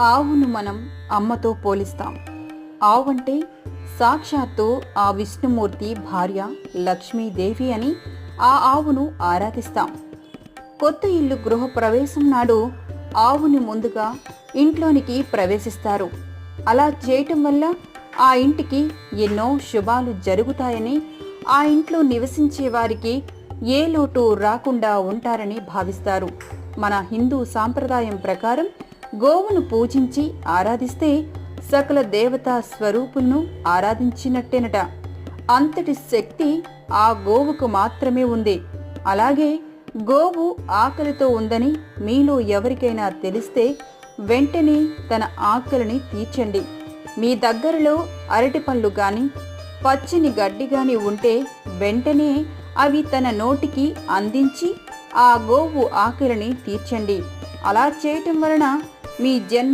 ఆవును మనం అమ్మతో పోలిస్తాం. ఆవంటే సాక్షాత్తు ఆ విష్ణుమూర్తి భార్య లక్ష్మీదేవి అని ఆ ఆవును ఆరాధిస్తాం. కొత్త ఇల్లు గృహప్రవేశం నాడు ఆవుని ముందుగా ఇంట్లోనికి ప్రవేశిస్తారు. అలా చేయటం వల్ల ఆ ఇంటికి ఎన్నో శుభాలు జరుగుతాయని, ఆ ఇంట్లో నివసించే వారికి ఏ లోటు రాకుండా ఉంటారని భావిస్తారు. మన హిందూ సాంప్రదాయం ప్రకారం గోవును పూజించి ఆరాధిస్తే సకల దేవతా స్వరూపులను ఆరాధించినట్టేనట. అంతటి శక్తి ఆ గోవుకు మాత్రమే ఉంది. అలాగే గోవు ఆకలితో ఉందని మీలో ఎవరికైనా తెలిస్తే వెంటనే తన ఆకలిని తీర్చండి. మీ దగ్గరలో అరటిపళ్ళు గాని పచ్చని గడ్డి గాని ఉంటే వెంటనే అవి తన నోటికి అందించి ఆ గోవు ఆకలిని తీర్చండి. అలా చేయటం వలన మీ జన్మ